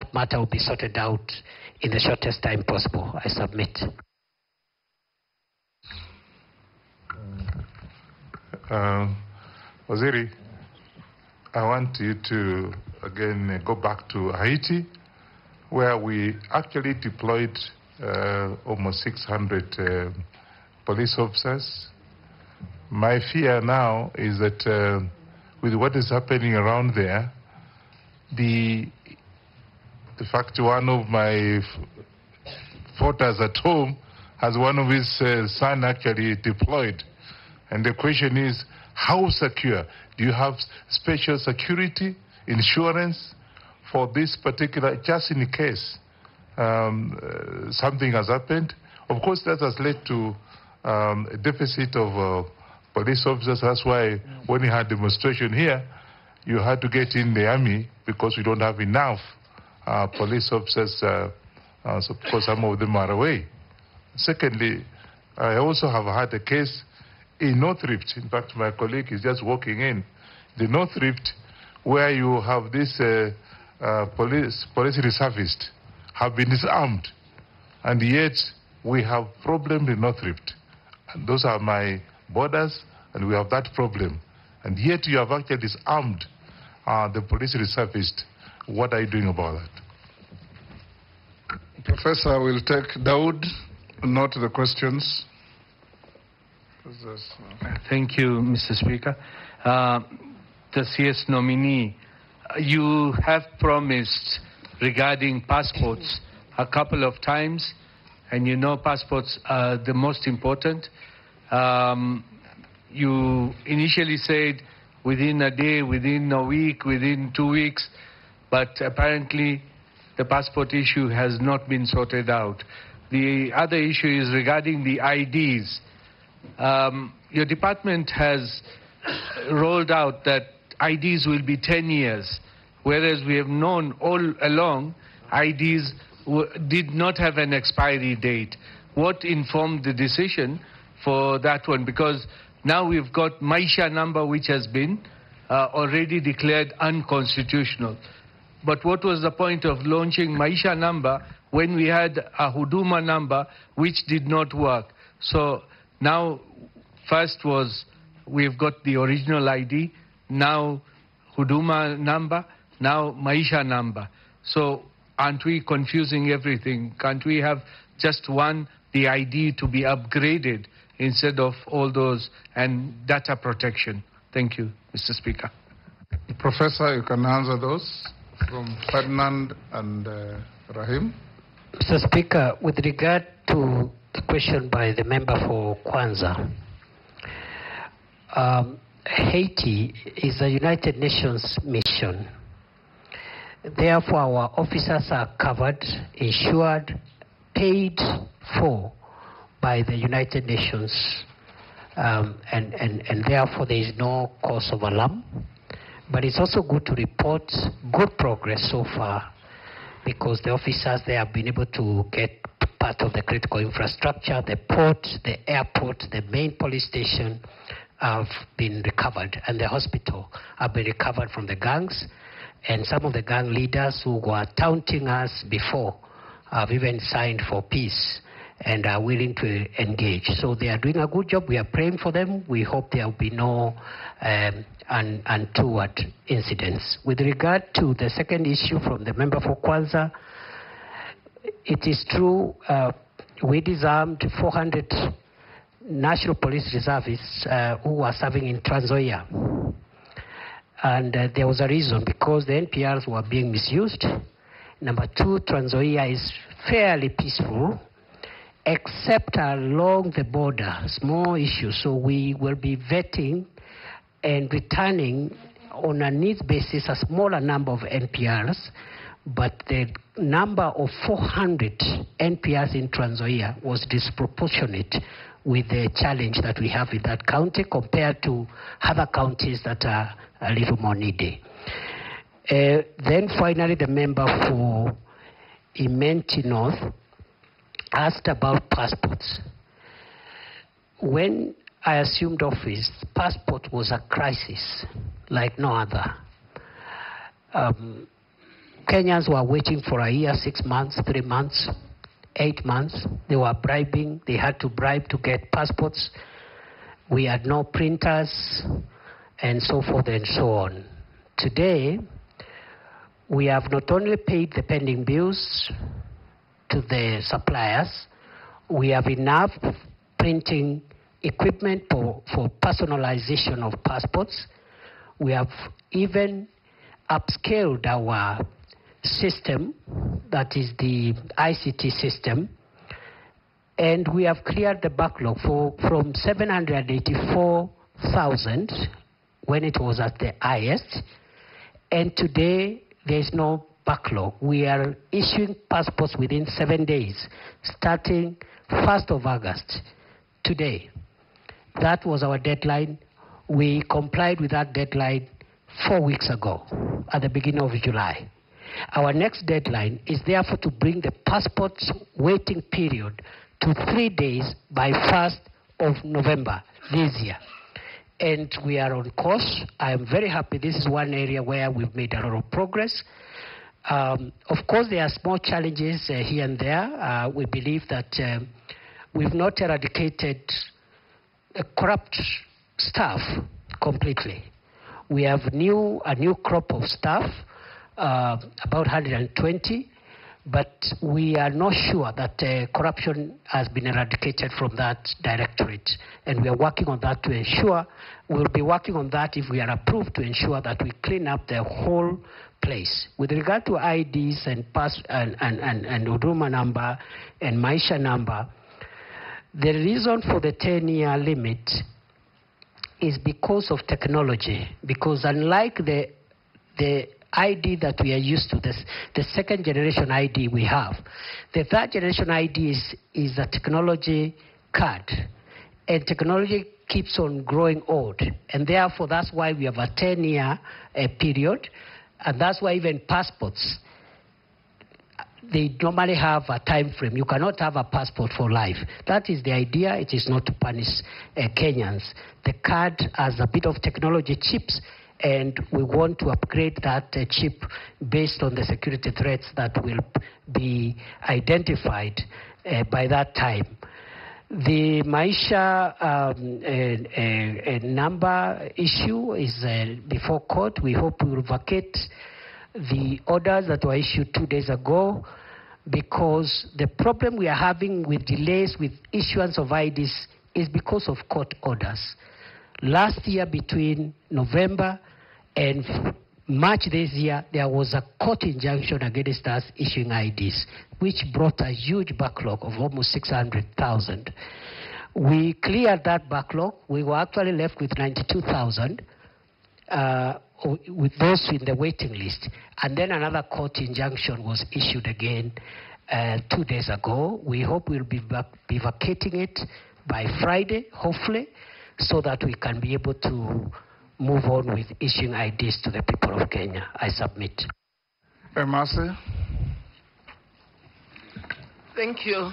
that matter will be sorted out in the shortest time possible, I submit. Waziri, I want you to again go back to Haiti, where we actually deployed almost 600 police officers. My fear now is that with what is happening around there, the fact one of my voters at home has one of his son actually deployed. And the question is, how secure? Do you have special security, insurance for this particular, just in case something has happened? Of course, that has led to a deficit of police officers. That's why when you had demonstration here, you had to get in the army because we don't have enough police officers, so because some of them are away. Secondly, I also have had a case in North Rift. In fact, my colleague is just walking in. The North Rift, where you have this police reservists have been disarmed, and yet we have problems in North Rift. And those are my borders, and we have that problem. And yet you have actually disarmed the police reservists. What are you doing about that? Professor, we'll take Dawood. Note the questions. Thank you, Mr. Speaker. The CS nominee, you have promised regarding passports a couple of times, and you know passports are the most important. You initially said within a day, within a week, within 2 weeks, but apparently the passport issue has not been sorted out. The other issue is regarding the IDs. Your department has rolled out that IDs will be 10 years, whereas we have known all along IDs did not have an expiry date. What informed the decision for that one? Because now we've got Maisha number, which has been already declared unconstitutional. But what was the point of launching Maisha number when we had a Huduma number which did not work? So now, first was we've got the original ID, now Huduma number, now Maisha number. So aren't we confusing everything? Can't we have just one, the ID to be upgraded instead of all those, and data protection? Thank you, Mr. Speaker. Professor, you can answer those from Ferdinand and Rahim. Mr. Speaker, with regard to the question by the member for Kwanza, Haiti is a United Nations mission. Therefore, our officers are covered, insured, paid for by the United Nations, and therefore there is no cause of alarm. But it's also good to report good progress so far, because the officers there have been able to get part of the critical infrastructure, the port, the airport, the main police station have been recovered, and the hospital have been recovered from the gangs. And some of the gang leaders who were taunting us before have even signed for peace and are willing to engage. So they are doing a good job. We are praying for them. We hope there will be no untoward incidents. With regard to the second issue from the member for Kwanza, it is true we disarmed 400 National Police Reservists who were serving in Trans Nzoia. And there was a reason, because the NPRs were being misused. Number two, Trans Nzoia is fairly peaceful, except along the border, small issues. So we will be vetting and returning on a needs basis a smaller number of NPRs, but the number of 400 NPRs in Trans Nzoia was disproportionate with the challenge that we have in that county compared to other counties that are a little more needy. Then finally, the member for Imenti North asked about passports. When I assumed office, passport was a crisis like no other. Kenyans were waiting for a year, 6 months, 3 months, 8 months. They were bribing. They had to bribe to get passports. We had no printers, and so forth and so on. Today, we have not only paid the pending bills to the suppliers, we have enough printing equipment for personalization of passports. We have even upscaled our system, that is the ICT system, and we have cleared the backlog from 784,000 when it was at the highest, and today there's no backlog. We are issuing passports within 7 days, starting 1st of August, today. That was our deadline. We complied with that deadline 4 weeks ago, at the beginning of July. Our next deadline is therefore to bring the passports waiting period to 3 days by 1st of November this year. And we are on course. I am very happy. This is one area where we've made a lot of progress. Of course, there are small challenges here and there. We believe that we've not eradicated corrupt staff completely. We have a new crop of staff, about 120, but we are not sure that corruption has been eradicated from that directorate, and we are working on that to ensure, we'll be working on that if we are approved, to ensure that we clean up the whole place. With regard to IDs and Huduma number and Maisha number, the reason for the 10-year limit is because of technology, because unlike the ID that we are used to, the second generation ID we have, the third generation ID is a technology card, and technology keeps on growing old, and therefore that's why we have a 10-year period, and that's why even passports, they normally have a time frame. You cannot have a passport for life. That is the idea. It is not to punish Kenyans. The card has a bit of technology chips, and we want to upgrade that chip based on the security threats that will be identified by that time. The Maisha number issue is before court. We hope we will vacate the orders that were issued 2 days ago, because the problem we are having with delays with issuance of IDs is because of court orders. Last year, between November and March this year, there was a court injunction against us issuing IDs, which brought a huge backlog of almost 600,000. We cleared that backlog. We were actually left with 92,000 with those in the waiting list. And then another court injunction was issued again 2 days ago. We hope we'll be vacating it by Friday, hopefully, so that we can be able to move on with issuing IDs to the people of Kenya. I submit. Mercy. Thank you.